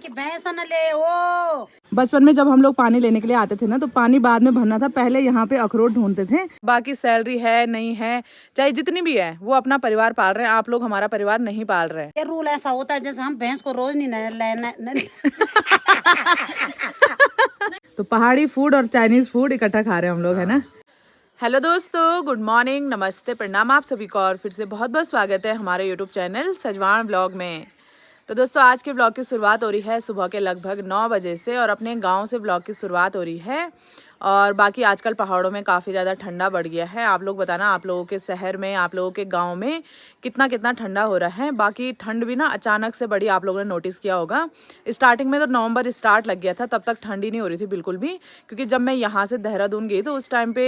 कि भैंस न ले ओ। बचपन में जब हम लोग पानी लेने के लिए आते थे ना, तो पानी बाद में भरना था, पहले यहाँ पे अखरोट ढूंढते थे। बाकी सैलरी है नहीं है, चाहे जितनी भी है, वो अपना परिवार पाल रहे हैं। आप लोग हमारा परिवार नहीं पाल रहे हैं। ये रूल ऐसा होता है जैसे हम भैंस को रोज नहीं लेना। तो पहाड़ी फूड और चाइनीज फूड इकट्ठा खा रहे हैं हम लोग, है ना। हेलो दोस्तों, गुड मॉर्निंग, नमस्ते, प्रणाम आप सभी को और फिर से बहुत बहुत स्वागत है हमारे यूट्यूब चैनल सजवान ब्लॉग में। तो दोस्तों, आज के ब्लॉग की शुरुआत हो रही है सुबह के लगभग 9 बजे से और अपने गांव से ब्लॉग की शुरुआत हो रही है। और बाकी आजकल पहाड़ों में काफ़ी ज़्यादा ठंडा बढ़ गया है। आप लोग बताना, आप लोगों के शहर में, आप लोगों के गांव में कितना ठंडा हो रहा है। बाकी ठंड भी ना अचानक से बढ़ी, आप लोगों ने नोटिस किया होगा। स्टार्टिंग में तो नवंबर स्टार्ट लग गया था, तब तक ठंडी नहीं हो रही थी बिल्कुल भी, क्योंकि जब मैं यहाँ से देहरादून गई तो उस टाइम पे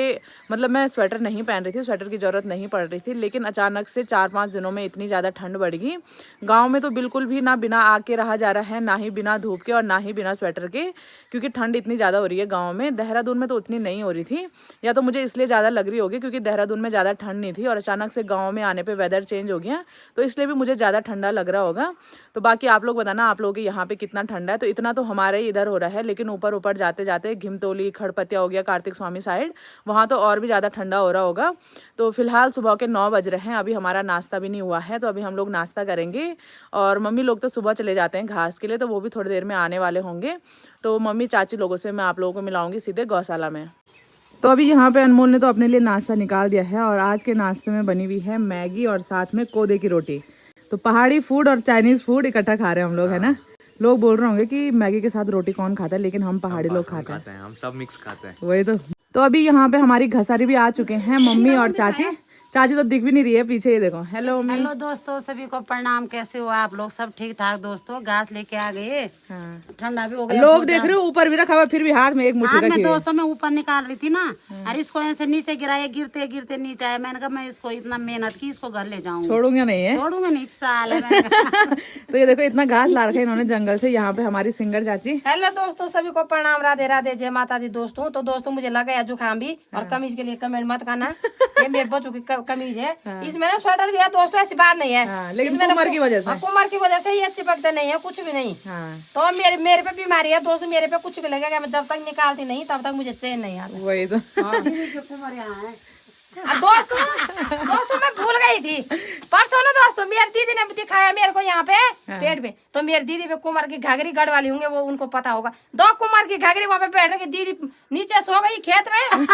मतलब मैं स्वेटर नहीं पहन रही थी, स्वेटर की ज़रूरत नहीं पड़ रही थी। लेकिन अचानक से 4-5 दिनों में इतनी ज़्यादा ठंड बढ़ गई। गाँव में तो बिल्कुल भी ना बिना आग के रहा जा रहा है, ना ही बिना धूप के और ना ही बिना स्वेटर के, क्योंकि ठंड इतनी ज़्यादा हो रही है गाँव में। देहरादून में तो उतनी नहीं हो रही थी, या तो मुझे इसलिए ज़्यादा लग रही होगी क्योंकि देहरादून में ज़्यादा ठंड नहीं थी और अचानक से गाँव में आने पर वेदर चेंज हो गया, तो इसलिए भी मुझे ज़्यादा ठंडा लग रहा होगा। तो बाकी आप लोग बताना, आप लोगों के यहाँ पे कितना ठंडा है। तो इतना तो हमारे ही इधर हो रहा है, लेकिन ऊपर ऊपर जाते जाते घिमतोली, खड़पतिया हो गया, कार्तिक स्वामी साइड, वहाँ तो और भी ज़्यादा ठंडा हो रहा होगा। तो फिलहाल सुबह के 9 बज रहे हैं, अभी हमारा नाश्ता भी नहीं हुआ है, तो अभी हम लोग नाश्ता करेंगे। और मम्मी लोग तो सुबह चले जाते हैं घास के लिए, तो वो भी थोड़ी देर में आने वाले होंगे। तो मम्मी चाची लोगों से मैं आप लोगों को मिलाऊंगी सीधे गौशाला में। तो अभी यहाँ पे अनमोल ने तो अपने लिए नाश्ता निकाल दिया है और आज के नाश्ते में बनी हुई है मैगी और साथ में कोदे की रोटी। तो पहाड़ी फूड और चाइनीज फूड इकट्ठा खा रहे हैं हम लोग, है ना। लोग बोल रहे होंगे कि मैगी के साथ रोटी कौन खाता है, लेकिन हम पहाड़ी लोग खाते हैं, हम सब मिक्स खाते हैं। वही तो अभी यहाँ पे हमारी घसारी भी आ चुके हैं, मम्मी और चाची। चाची तो दिख भी नहीं रही है पीछे, ये देखो। Hello mummy. हेलो दोस्तों, सभी को प्रणाम। कैसे हो आप लोग? सब ठीक ठाक दोस्तों। घास लेके आ गए। हाँ। ठंडा भी हो गया। लोग देख रहे हो ऊपर भी रखा हुआ, फिर भी हाथ में एक मुट्ठी हाथ रखी में है। दोस्तों मैं ऊपर निकाल रही थी ना, और इसको ऐसे नीचे गिराया, गिरते गिरते नीचे आया। मैंने कहा मैं इसको इतना मेहनत की, इसको घर ले जाऊंगी, छोड़ूंगा नहीं है, छोड़ूंगा नहीं, साल है। मैंने कहा। तो ये देखो इतना घास ला रखा है इन्होंने जंगल से। यहाँ पे हमारी सिंगर चाची। हेलो दोस्तों, सभी को प्रणाम, राधे राधे, जय माता दी दोस्तों। तो दोस्तों मुझे लगा है जुकाम भी, और कमीज के लिए कमेंट मत करना, ये मेरे बच्चों की कमीज है। इसमें ना स्वेटर भी है दोस्तों, ऐसी बात नहीं है। लेकिन कुमार की वजह से, कुमार की वजह से ये चिपकते नहीं है, कुछ भी नहीं। हाँ। तो मेरे पे बीमारी है दोस्तों, मेरे पे कुछ भी लगेगा, मैं जब तक निकालती नहीं तब तक मुझे चैन नहीं आता। वही तो। दोस्तों मैं भूल गई थी परसों ना दोस्तों, मेरी दीदी ने दिखाया मेरे को यहाँ पे पेट पे। तो मेरी दीदी पे कुमार की घाघरी गढ़ वाली होंगे, वो उनको पता होगा। 2 कुमार की घाघरी वहाँ पे बैठ के दीदी नीचे सो गई खेत में।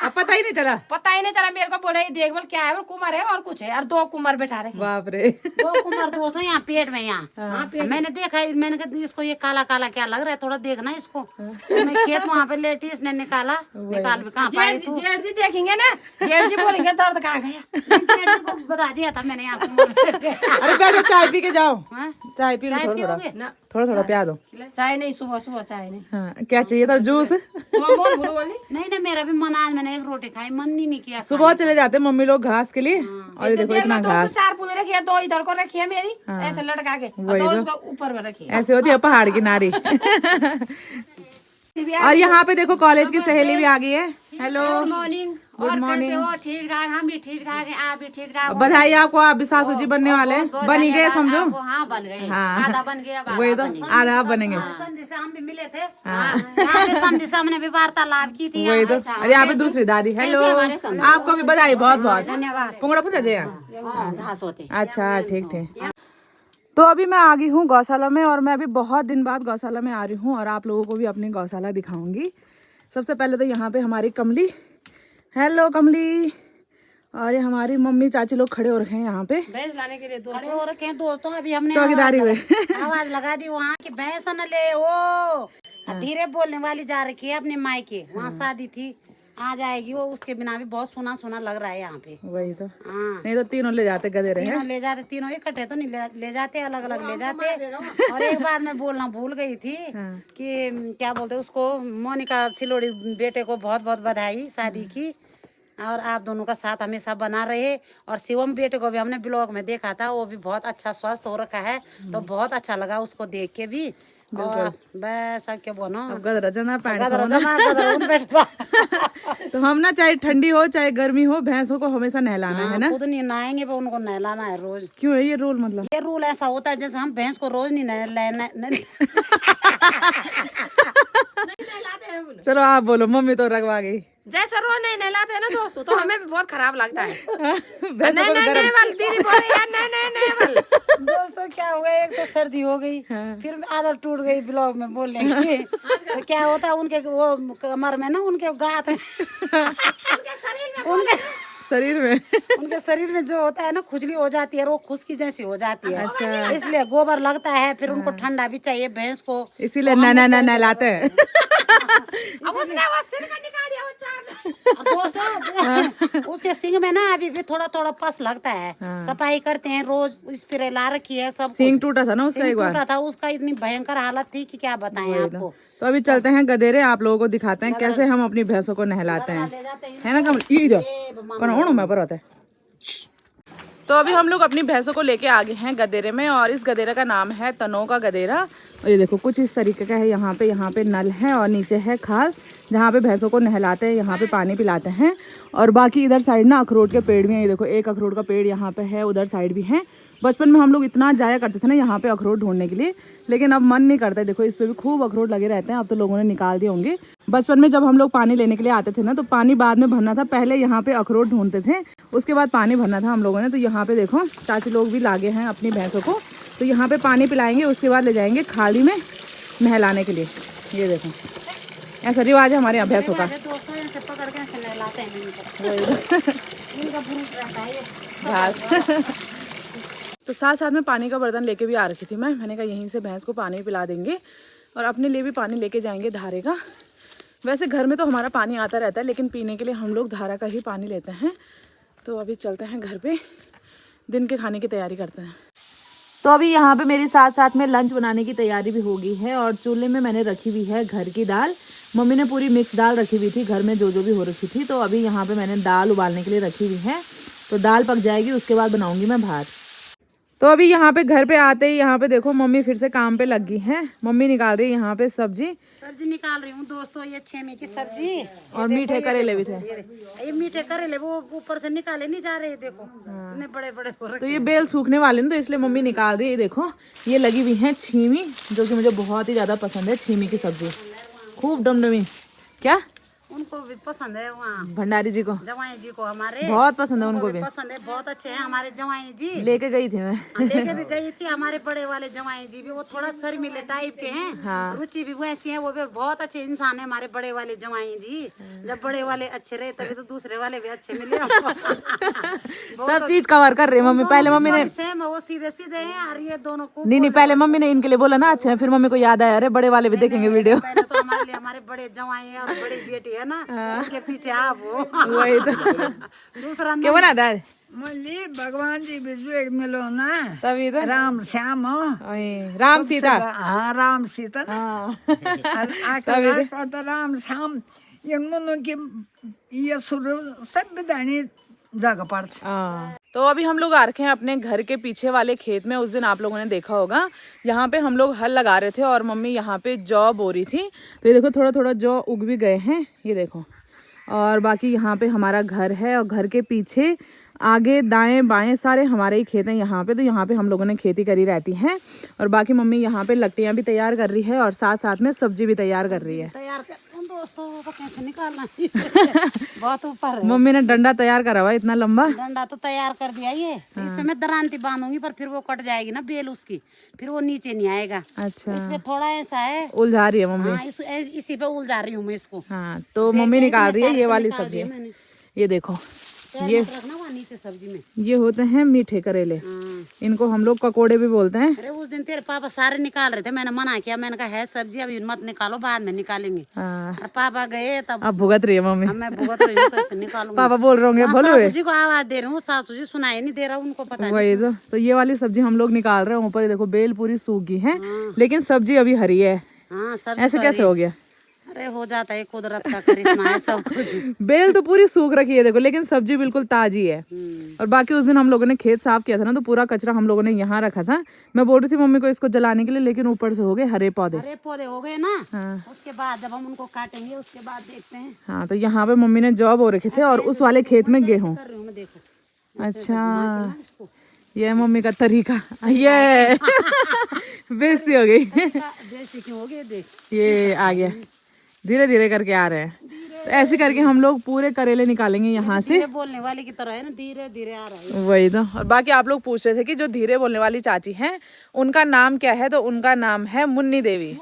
पता ही नहीं चला, मेरे को बोले देख बोल क्या है, बोल कुमार है और कुछ है, और 2 कुमार बैठा रहे। बाप रे। 2 कुमार दोस्तों यहाँ पेट में, यहाँ मैंने देखा, मैंने कहा इसको ये काला काला क्या लग रहा है, थोड़ा देखना इसको। तो मैं खेत वहाँ पे लेटी, इसने निकाल भी कहाँ पाई तू। जेठ जी देखेंगे ना, जेठ जी बोलेंगे दर्द कहाँ गया। जेठ जी को बता दिया था मैंने यहाँ अरे बैठो, चाय पी के जाओ। हाँ? चाय पी लो, चाय थोड़ा पियोगे? थोड़ा थोड़ा प्या दो। चाय नहीं, सुबह चाय नहीं। हाँ, क्या चाहिए था? जूस। नहीं ना, मेरा भी मन, आज मैंने एक रोटी खाई, मन ही नहीं किया। सुबह चले जाते मम्मी लोग घास के लिए, और ये देखो इतना घास। 4 पुले रखी है, 2 इधर को रखी है मेरी, ऐसे लटका के, और 2 उसको ऊपर में रखी है। ऐसे होती है पहाड़ की नारी। और यहाँ पे देखो कॉलेज की सहेली भी आ गई है। Hello, good morning. गुड और मॉर्निंग। कैसे हो? ठीक ठाक, हम भी ठीक ठाक हैं, आप भी ठीक ठाक हो? बधाई आपको, आप भी सासू जी बनने वाले हैं। बन ही गए समझो। आपको। हाँ बन गए, हाँ। आधा बन गया, अब वही आधा तो, बनेगा। आधा आप बनेंगे। समझी से हम भी मिले थे, समझी से हमने भी वार्तालाप की थी। वही तो। और यहाँ पे दूसरी दादी। हेलो, आपको भी बधाई बहुत बहुत। धन्यवाद। पुंगड़ा पूछा जय। हाँ, घास होते। अच्छा, ठीक ठीक। तो अभी मैं आ गई हूँ गौशाला में, और मैं अभी बहुत दिन बाद गौशाला में आ रही हूँ, और आप लोगों को भी अपनी गौशाला दिखाऊंगी। सबसे पहले तो यहाँ पे हमारी कमली। हेलो कमली। और ये हमारी मम्मी चाची लोग खड़े हो रखे हैं यहाँ पे, भैंस लाने के लिए खड़े हो रखे हैं दोस्तों। अभी हमने चौकीदारी हुए। आवाज लगा दी वहाँ कि भैंस न ले ओ। धीरे बोलने वाली जा रखी है अपने मायके, वहाँ शादी थी, आ जाएगी वो। उसके बिना भी बहुत सुना सुना लग रहा है यहाँ पे। वही तो। हाँ, नहीं तो तीनों ले जाते गधे रहे। तीनों ले जाते, तीनों इकट्ठे तो नहीं ले जाते, अलग अलग ले जाते। और एक बात मैं बोलना भूल गई थी कि क्या बोलते उसको, मोनिका सिलोड़ी बेटे को बहुत बहुत बधाई शादी की। और आप दोनों का साथ हमेशा बना रहे। और शिवम बेटे को भी हमने ब्लॉग में देखा था, वो भी बहुत अच्छा स्वस्थ हो रखा है, तो बहुत अच्छा लगा उसको देख के भी। और बस अब क्या बोलो, गदरा जना पैंट तो हम ना चाहे ठंडी हो चाहे गर्मी हो भैंसों को हमेशा नहलाना है ना। खुद नहीं नहाएंगे पर उनको नहलाना है रोज। क्यों है ये रूल? मतलब ये रूल ऐसा होता है जैसे हम भैंस को रोज नहीं नहलाना। चलो आप बोलो, मम्मी तो रगवा गई। जैसे रोज नहीं नहलाते हैं ना दोस्तों, तो हमें भी बहुत खराब लगता है। भैंसों को नहीं गरम वाल दीदी बोल रही यार, नहीं वाल। दोस्तों क्या हुआ, एक तो सर्दी हो गई, फिर आदत टूट गई ब्लॉग में बोलने की। तो क्या होता है उनके वो कमर में ना, उनके गात में, शरीर में उनके शरीर में जो होता है ना खुजली हो जाती है, वो खुश्की जैसी हो जाती है। अच्छा। इसलिए गोबर लगता है, फिर उनको ठंडा भी चाहिए भैंस को, इसीलिए नहलाते हैं। अब उसने वो सिर का निकाल दिया, वो चाट। दोस्तों उसके सिंग में ना अभी भी थोड़ा थोड़ा पस लगता है। सफाई करते हैं रोज, स्प्रे ला रखी है सब। सिंग टूटा था ना उसका, एक बार टूटा था उसका, इतनी भयंकर हालत थी कि क्या बताएं आपको। तो अभी चलते हैं गदेरे, आप लोगों को दिखाते हैं कैसे हम अपनी भैंसों को नहलाते हैं, है ना कमल? मैं पर होता है। तो अभी हम लोग अपनी भैंसों को लेके आ गए हैं गदेरे में, और इस गदेरे का नाम है तनों का गदेरा। और ये देखो कुछ इस तरीके का है। यहाँ पे नल है और नीचे है खाल, जहाँ पे भैंसों को नहलाते हैं, यहाँ पे पानी पिलाते हैं। और बाकी इधर साइड ना अखरोट के पेड़ भी हैं। ये देखो एक अखरोट का पेड़ यहाँ पे है, उधर साइड भी है। बचपन में हम लोग इतना जाया करते थे ना यहाँ पे अखरोट ढूंढने के लिए, लेकिन अब मन नहीं करता। देखो इस पे भी खूब अखरोट लगे रहते हैं, अब तो लोगों ने निकाल दिए होंगे। बचपन में जब हम लोग पानी लेने के लिए आते थे ना, तो पानी बाद में भरना था, पहले यहाँ पे अखरोट ढूंढते थे, उसके बाद पानी भरना था हम लोगों ने। तो यहाँ पे देखो चाची लोग भी लागे हैं अपनी भैंसों को, तो यहाँ पे पानी पिलाएंगे, उसके बाद ले जाएंगे खाली में नहलाने के लिए। ये देखो ऐसा रिवाज है हमारे यहाँ भैंसों का। दोस्तों ऐसे पकड़ के ऐसे नहलाते हैं, इनका भूख रहता है घास। तो साथ साथ में पानी का बर्तन लेके भी आ रखी थी मैंने कहा यहीं से भैंस को पानी पिला देंगे और अपने लिए भी पानी लेके जाएंगे धारे का। वैसे घर में तो हमारा पानी आता रहता है, लेकिन पीने के लिए हम लोग धारा का ही पानी लेते हैं। तो अभी चलते हैं घर पे, दिन के खाने की तैयारी करते हैं। तो अभी यहाँ पे मेरी साथ साथ में लंच बनाने की तैयारी भी हो गई है, और चूल्हे में मैंने रखी हुई है घर की दाल। मम्मी ने पूरी मिक्स दाल रखी हुई थी घर में, जो भी हो रखी थी। तो अभी यहाँ पे मैंने दाल उबालने के लिए रखी हुई है, तो दाल पक जाएगी, उसके बाद बनाऊंगी मैं भात। तो अभी यहाँ पे घर पे आते ही यहाँ पे देखो मम्मी फिर से काम पे लग गई है। मम्मी निकाल रही है यहाँ पे सब्जी निकाल रही हूँ दोस्तों, ये छेमे की सब्जी और मीठे करेले भी थे। ये मीठे करेले वो ऊपर से निकाले नहीं जा रहे, देखो इतने बड़े बड़े हो रखे। तो ये बेल सूखने वाले ना, तो इसलिए मम्मी निकाल रही है। देखो ये लगी हुई है छीमी, जो कि मुझे बहुत ही ज्यादा पसंद है। छीमी की सब्जी खूब डमडमी, क्या उनको भी पसंद है, वहाँ भंडारी जी को, जवाई जी को हमारे बहुत पसंद है। उनको भी पसंद है, बहुत अच्छे हैं हमारे जवाई जी। लेके गई थी मैं, लेके भी गई थी। हमारे बड़े वाले जवाई जी भी वो थोड़ा शर्मीले टाइप के हैं, हाँ। रुचि भी वैसी है, वो भी बहुत अच्छे इंसान है हमारे बड़े वाले जवाई जी। जब बड़े वाले अच्छे रहे तभी तो दूसरे वाले भी अच्छे मिले। सब चीज कवर कर रही है मम्मी। पहले मम्मी ने सेम वो सीधे सीधे हैं, और ये दोनों को नहीं पहले मम्मी ने इनके लिए बोला ना अच्छा है, फिर मम्मी को याद आया अरे बड़े वाले भी देखेंगे वीडियो। पहले तो हमारे लिए हमारे बड़े जवाई है और बड़ी बेटी है ना, उनके पीछे आप हो। वही तो दूसरा क्या बना दाल मल्ली भगवान जी बिजवेड़ मिलो ना, तभी तो राम श्याम हो, राम सीता। हाँ राम सीता ना, हाँ। राम श्याम ये मुनु की ये शुरू सब दानी जगह पर। तो अभी हम लोग आ रखे हैं अपने घर के पीछे वाले खेत में। उस दिन आप लोगों ने देखा होगा, यहाँ पे हम लोग हल लगा रहे थे और मम्मी यहाँ पे जौ बो रही थी। तो ये देखो थोड़ा थोड़ा जौ उग भी गए हैं, ये देखो। और बाकी यहाँ पे हमारा घर है, और घर के पीछे आगे दाएं बाएं सारे हमारे ही खेत हैं यहाँ पे। तो यहाँ पे हम लोगों ने खेती करी रहती है। और बाकी मम्मी यहाँ पे लकड़ियाँ भी तैयार कर रही है, और साथ साथ में सब्जी भी तैयार कर रही है। तैयार कर दोस्तों, वो कैसे निकालना बहुत ऊपर है। मम्मी ने डंडा तैयार करा हुआ इतना लंबा। डंडा तो तैयार कर दिया ये, इसमें मैं दरांती बांधूंगी, पर फिर वो कट जाएगी ना बेल उसकी, फिर वो नीचे नहीं आएगा। अच्छा, इसमें थोड़ा ऐसा है, उलझा रही है मम्मी। हाँ, इसी पे उलझा रही हूँ मैं इसको। हाँ, तो मम्मी निकाल रही है ये वाली सब्जी। ये देखो ये रखना वहाँ नीचे सब्जी में, ये होते हैं मीठे करेले। इनको हम लोग ककोड़े भी बोलते हैं। अरे उस दिन तेरे पापा सारे निकाल रहे थे, मैंने मना किया, मैंने कहा है सब्जी अभी मत निकालो, बाद में निकालेंगे। हाँ। पापा गए तब अब भुगत रही है मम्मी। मैं भुगत रही हूँ, कैसे निकालूंगी। पापा बोल रहे होंगे बोलो सासू जी को आवाज दे रही हूँ, सासू जी सुनाई नहीं दे रहा, उनको पता वही तो ये वाली सब्जी हम लोग निकाल रहे हैं। ऊपर देखो बेल पूरी सूख गई है, लेकिन सब्जी अभी हरी है। हाँ, ऐसे कैसे हो गया? अरे हो जाता है, कुदरत का करिश्मा है सब कुछ। बेल तो पूरी सूख रखी है देखो, लेकिन सब्जी बिल्कुल ताजी है। और बाकी उस दिन हम लोगों ने खेत साफ किया था ना, तो पूरा कचरा हम लोगों ने यहाँ रखा था। मैं बोल रही थी मम्मी को इसको जलाने के लिए, लेकिन ऊपर से हो गए हरे पौधे। हरे पौधे हो गए ना। हाँ। उसके बाद जब हम उनको काटेंगे उसके बाद देखते हैं। हाँ, तो यहाँ पे मम्मी ने जॉब हो रखे थे और उस वाले खेत में गेहूँ। कर रही हूँ मैं, देखो। अच्छा, ये मम्मी का तरीका। ये बेइज्जती हो गई। बेइज्जती क्यों हो गई, देख। ये आ गया, धीरे धीरे करके आ रहे हैं। तो ऐसे करके हम लोग पूरे करेले निकालेंगे यहाँ से। धीरे बोलने वाले की तरह है ना, धीरे धीरे आ रहा है। वही तो। और बाकी आप लोग पूछ रहे थे कि जो धीरे बोलने वाली चाची हैं उनका नाम क्या है, तो उनका नाम है मुन्नी देवी।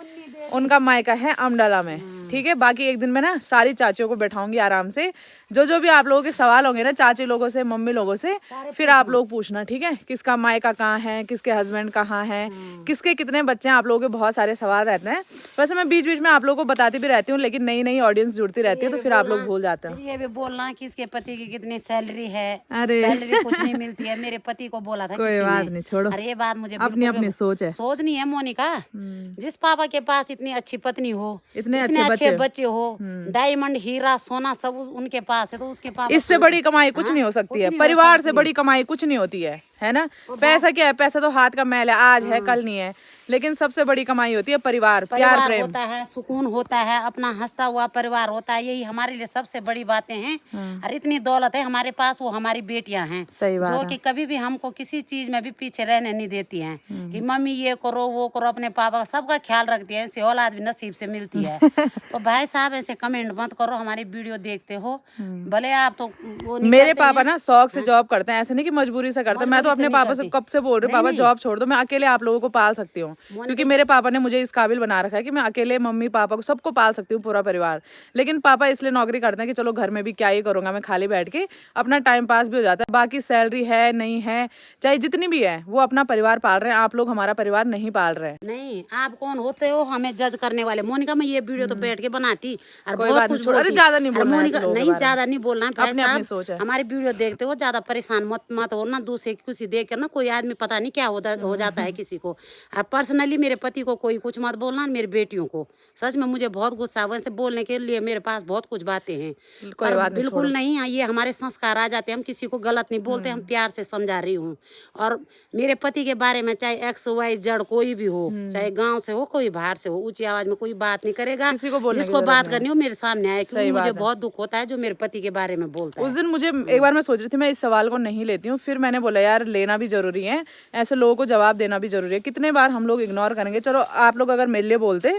उनका मायका है अमडाला में। ठीक है, बाकी एक दिन में ना सारी चाचियों को बैठाऊंगी आराम से। जो भी आप लोगों के सवाल होंगे ना चाची लोगों से, मम्मी लोगों से, फिर आप लोग पूछना। ठीक है, किसका मायका कहाँ है, किसके हस्बैंड कहाँ है, किसके कितने बच्चे हैं, आप लोगों के बहुत सारे सवाल रहते हैं। वैसे मैं बीच बीच में आप लोगों को बताती भी रहती हूँ, लेकिन नई नई ऑडियंस जुड़ती रहती है, तो फिर आप लोग भूल जाते हैं। ये भी बोलना कि इसके पति की कितनी सैलरी है। अरे सैलरी कुछ नहीं मिलती है। मेरे पति को बोला था कोई किसी बात ने। नहीं, छोड़ो। अरे ये बात मुझे अपनी अपनी सोच है। सोच नहीं है मोनिका। जिस पापा के पास इतनी अच्छी पत्नी हो, इतने अच्छे बच्चे हो, डायमंड हीरा सोना सब उनके पास है, तो उसके पास इससे बड़ी कमाई कुछ नहीं हो सकती है। परिवार से बड़ी कमाई कुछ नहीं होती है ना। पैसा क्या है, पैसा तो हाथ का मैल है, आज है कल नहीं है। लेकिन सबसे बड़ी कमाई होती है परिवार, प्यार, प्रेम होता है, सुकून होता है, अपना हंसता हुआ परिवार होता है। यही हमारे लिए सबसे बड़ी बातें हैं। और इतनी दौलत है हमारे पास, वो हमारी बेटियां हैं। सही बात जो कि कभी भी हमको किसी चीज में भी पीछे रहने नहीं देती हैं कि मम्मी ये करो वो करो। अपने पापा का सबका ख्याल रखती है। ऐसी औलाद भी नसीब से मिलती है। तो भाई साहब ऐसे कमेंट मत करो, हमारी वीडियो देखते हो भले आप तो वो नहीं मेरे करते पापा हैं। ना शौक से जॉब करते हैं, ऐसे नहीं कि मजबूरी से करते हैं। मैं तो अपने पापा से कब से बोल रही हूँ, पापा जॉब छोड़ दो, मैं अकेले आप लोगों को पाल सकती हूँ। क्योंकि मेरे पापा ने मुझे इस काबिल बना रखा है कि मैं अकेले मम्मी पापा को सबको पाल सकती हूँ, पूरा परिवार। लेकिन पापा इसलिए नौकरी करते हैं कि चलो घर में भी क्या ही करूंगा मैं, खाली बैठ के अपना टाइम पास भी हो जाता है। बाकी सैलरी है नहीं है, चाहे जितनी भी है, वो अपना परिवार पाल रहे हैं। आप लोग हमारा परिवार नहीं पाल रहे हैं। नहीं, आप कौन होते हो हमें जज करने वाले। मोनिका मैं ये वीडियो तो बैठ के बनाती और कोई बहुत बात कुछ नहीं, छोड़ो। अरे बोलती। ज्यादा नहीं अरे बोलना है मोनिका, ऐसे लोगों के नहीं बारे में। ज्यादा नहीं बोलना है भाई अपनी अपनी साहब। सोच है। हमारी वीडियो देखते हो, ज्यादा परेशान मत हो ना। दूसरे की खुशी देख कर ना कोई आदमी पता नहीं क्या हो जाता है किसी को। और पर्सनली मेरे पति को कोई कुछ मत बोलना, मेरी बेटियों को। सच में मुझे बहुत गुस्सा, वैसे बोलने के लिए मेरे पास बहुत कुछ बातें हैं। कोई पर बात नहीं, बिल्कुल नहीं, ये हमारे संस्कार आ जाते हैं। हम किसी को गलत नहीं बोलते, हम प्यार से समझा रही हूँ। और मेरे पति के बारे में चाहे XY Z कोई भी हो, चाहे गाँव से हो कोई बाहर से हो, ऊंची आवाज में कोई बात नहीं करेगा। किसी को बोलने की जिसको जरूरत बात नहीं करनी हो मेरे सामने आए, क्योंकि मुझे बहुत दुख होता है जो मेरे पति के बारे में बोलता है। उस दिन मुझे एक बार मैं सोच रही थी मैं इस सवाल को नहीं लेती हूँ, फिर मैंने बोला यार लेना भी जरूरी है, ऐसे लोगों को जवाब देना भी जरूरी है। कितने बार हम लोग इग्नोर करेंगे। चलो आप लोग अगर मेरे लिए बोलते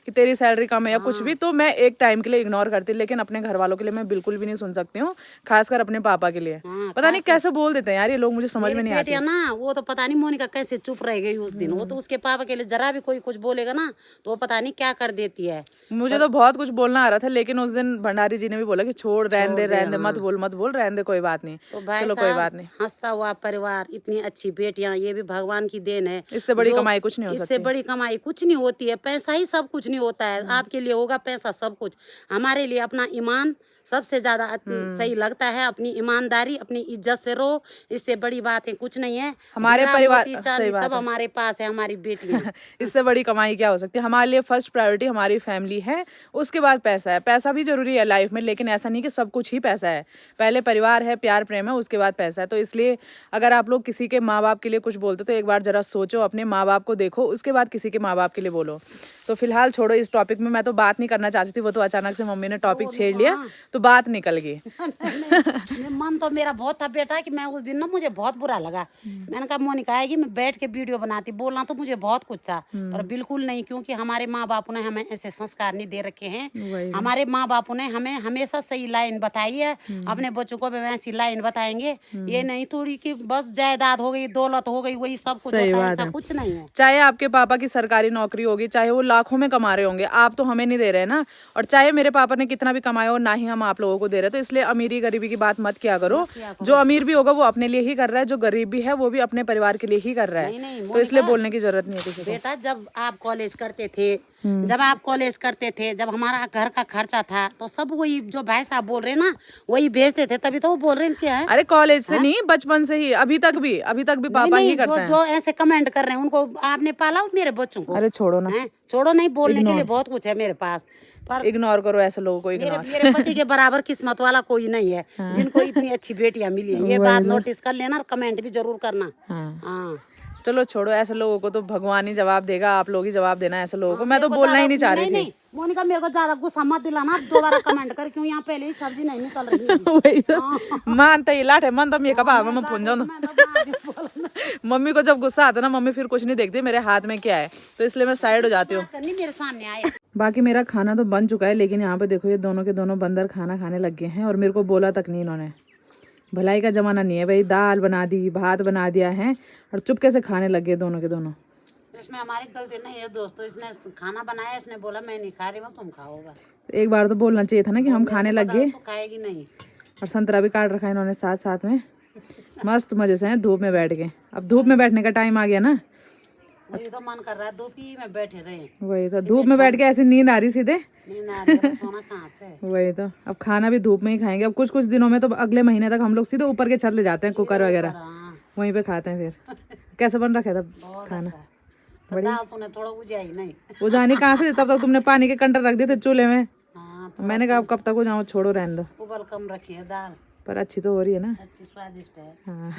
कि तेरी सैलरी कम है या कुछ भी, तो मैं एक टाइम के लिए इग्नोर करती, लेकिन अपने घर वालों के लिए मैं बिल्कुल भी नहीं सुन सकती हूँ, खासकर अपने पापा के लिए। पता नहीं कैसे बोल देते हैं यार ये लोग, मुझे समझ में नहीं आती। बेटियां ना, वो तो पता नहीं मोनिका कैसे चुप रह गई उस दिन। वो तो उसके पापा के लिए जरा भी कोई कुछ बोलेगा ना तो वो पता नहीं क्या कर देती है। मुझे तो बहुत कुछ बोलना आ रहा था, लेकिन उस दिन भंडारी जी ने भी बोला कि छोड़, रहने दे, मत बोल, रहने दे, कोई बात नहीं। तो भाई चलो कोई बात नहीं। हंसता हुआ परिवार, इतनी अच्छी बेटियां, ये भी भगवान की देन है। इससे बड़ी कमाई कुछ नहीं हो सकती। इससे बड़ी कमाई कुछ नहीं होती है। पैसा ही सब कुछ नहीं होता है। आपके लिए होगा पैसा सब कुछ, हमारे लिए अपना ईमान सबसे ज्यादा सही लगता है। अपनी ईमानदारी, अपनी इज्जत से रहो, इससे बड़ी बात है कुछ नहीं है। हमारे हीरा, परिवार मोती, चांदी सब हमारे पास है, हमारी बेटियां। इससे बड़ी कमाई क्या हो सकती है। हमारे लिए फर्स्ट प्रायोरिटी हमारी फैमिली है, उसके बाद पैसा है। पैसा भी जरूरी है लाइफ में, लेकिन ऐसा नहीं कि सब कुछ ही पैसा है। पहले परिवार है, प्यार प्रेम है, उसके बाद पैसा है। तो इसलिए अगर आप लोग किसी के माँ बाप के लिए कुछ बोलते तो एक बार जरा सोचो, अपने माँ बाप को देखो, उसके बाद किसी के माँ बाप के लिए बोलो। तो फिलहाल छोड़ो इस टॉपिक में, मैं तो बात नहीं करना चाहती थी, वो तो अचानक से मम्मी ने टॉपिक छेड़ लिया तो बात निकल गई। मन तो मेरा बहुत था बेटा कि मैं उस दिन ना, मुझे बहुत बुरा लगा। मैंने कहा मोनिका आएगी, मैं बैठ के वीडियो बनाती। बोलना तो मुझे बहुत कुछ था, पर बिल्कुल नहीं, क्योंकि हमारे माँ बाप ने हमें ऐसे संस्कार नहीं दे रखे हैं। हमारे माँ बाप ने हमें हमेशा सही लाइन बताई है। अपने बच्चों को भी ऐसी लाइन बताएंगे। ये नहीं थोड़ी कि बस जायदाद हो गई, दौलत हो गई, वही सब कुछ होता है, ऐसा कुछ नहीं है। चाहे आपके पापा की सरकारी नौकरी होगी, चाहे वो लाखों में कमा रहे होंगे, आप तो हमें नहीं दे रहे हैं ना। और चाहे मेरे पापा ने कितना भी कमाया हो, ना ही हम आप लोगों को दे रहे। तो इसलिए अमीरी गरीबी की बात मत किया करो। जो अमीर भी होगा वो अपने लिए ही कर रहा है, जो गरीब भी है वो भी अपने परिवार के लिए ही कर रहा है। तो इसलिए बोलने की जरूरत नहीं है किसी को। बेटा जब आप कॉलेज करते थे जब आप कॉलेज करते थे, जब हमारा घर का खर्चा था, तो सब वही जो भाई साहब बोल रहे हैं ना, वही भेजते थे, तभी तो वो बोल रहे हैं क्या है। अरे कॉलेज से नहीं, बचपन से ही, अभी तक भी पापा नहीं, ही करते हैं। जो ऐसे कमेंट कर रहे हैं उनको आपने पाला मेरे बच्चों को। अरे छोड़ो ना, हैं? छोड़ो नहीं, बोलने के लिए बहुत कुछ है मेरे पास, पर इग्नोर करो ऐसे लोगों को, इग्नोर। मेरे पति के बराबर किस्मत वाला कोई नहीं है जिनको इतनी अच्छी बेटियां मिली हैं। ये बात नोटिस कर लेना और कमेंट भी जरूर करना। हाँ, चलो छोड़ो, ऐसे लोगों को तो भगवान ही जवाब देगा, आप लोग ही जवाब देना ऐसे लोगों को। मैं तो बोलना ही नहीं चाह रही थी। मोनिका मेरे को ज्यादा गुस्सा मत दिलाना, आप दोबारा कमेंट कर, क्यों यहाँ पहले ही सब्जी नहीं निकल रही है। वही तो मानता ही लाठ है, मन तो ये कपा मैं फोन जाऊँ। मम्मी को जब गुस्सा आता है ना, मम्मी फिर कुछ नहीं देखती मेरे हाथ में क्या है, तो इसलिए मैं साइड हो जाती हूँ। मेरे सामने आए। बाकी मेरा खाना तो बन चुका है, लेकिन यहाँ पे देखो ये दोनों के दोनों बंदर खाना खाने लग गए हैं और मेरे को बोला तक नहीं इन्होंने। भलाई का जमाना नहीं है भाई, दाल बना दी, भात बना दिया है और चुपके से खाने लग गए दोनों के दोनों। इसमें हमारी गलती नहीं है दोस्तों, इसने खाना बनाया, इसने बोला मैं नहीं खा रही हूँ, तुम खाओगा। एक बार तो बोलना चाहिए था ना कि हम खाने लग गए। तो खाएगी नहीं। और संतरा भी काट रखा है इन्होंने साथ साथ में, मस्त मजे से हैं धूप में बैठ के। अब धूप में बैठने का टाइम आ गया ना, वही तो मन कर रहा है धूप ही में बैठे रहे। वही तो धूप में बैठ के ऐसी नींद आ रही सीधे। नींद आ रही है, सोना कहाँ से। वही तो, अब खाना भी धूप में ही खाएंगे। अब कुछ कुछ दिनों में तो अगले महीने तक हम लोग सीधे ऊपर के छत ले जाते हैं, कुकर वगैरह हाँ, वहीं पे खाते हैं। फिर कैसे बन रखा है तब खाना? तो दाल तूने थोड़ा उजाई नहीं। वो जानी कहाँ से, तब तक तुमने पानी के कंटर रख दिए थे चूल्हे में। हाँ, तो मैंने कहा अब कब तक हो जाओ, छोड़ो रहने दो। उबल कम रखी है दाल, पर अच्छी तो हो रही है ना, अच्छी स्वादिष्ट है। हाँ।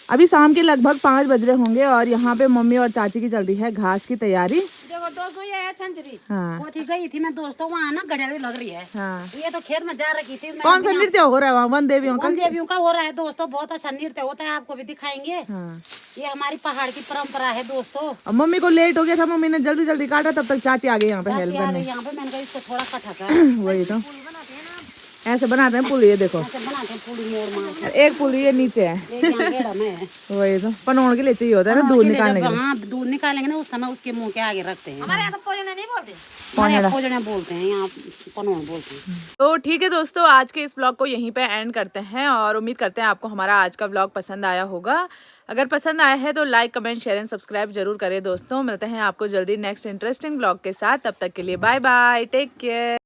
अभी शाम के लगभग 5 बज रहे होंगे और यहाँ पे मम्मी और चाची की चल रही है घास की तैयारी। देखो दोस्तों, ये है छंचरी। हाँ वो थी गई थी मैं दोस्तों, वहाँ ना घड़ियाली लग रही है। हाँ। ये तो खेत में जा रखी थी। कौन सा नृत्य हो रहा है वहाँ? वन देवियों का? वन देवियों का हो रहा है दोस्तों, बहुत अच्छा नृत्य होता है, आपको भी दिखाएंगे। हाँ। ये हमारी पहाड़ की परंपरा है दोस्तों। अब मम्मी को लेट हो गया था, मम्मी ने जल्दी जल्दी काटा, तब तक चाची आ गई यहाँ पे हेल्प करने। यहाँ पे मैंने कहा इसको थोड़ा कटा कर। वही तो, ऐसे बनाते हैं पुल, ये देखो ऐसे बनाते हैं पूरी मोड़ मार के। एक पुल ये नीचे है। एक यहाँ गेड़ा में है। वही तो, पनौड़ के लिए चाहिए होता है ना दूध निकालने के लिए। हाँ, दूध निकालेंगे ना, उस समय उसके मुंह के आगे रखते हैं। हमारे यहाँ तो पोजना नहीं बोलते, पोजने बोलते हैं, यहाँ पनौड़ बोलते हैं। तो ठीक है दोस्तों, आज के इस व्लॉग को यहीं पे एंड करते हैं और उम्मीद करते हैं आपको हमारा आज का व्लॉग पसंद आया होगा। अगर पसंद आया है तो like, comment, share and subscribe जरूर करें दोस्तों। मिलते हैं आपको जल्दी नेक्स्ट इंटरेस्टिंग व्लॉग के साथ, तब तक के लिए बाय बाय, टेक केयर।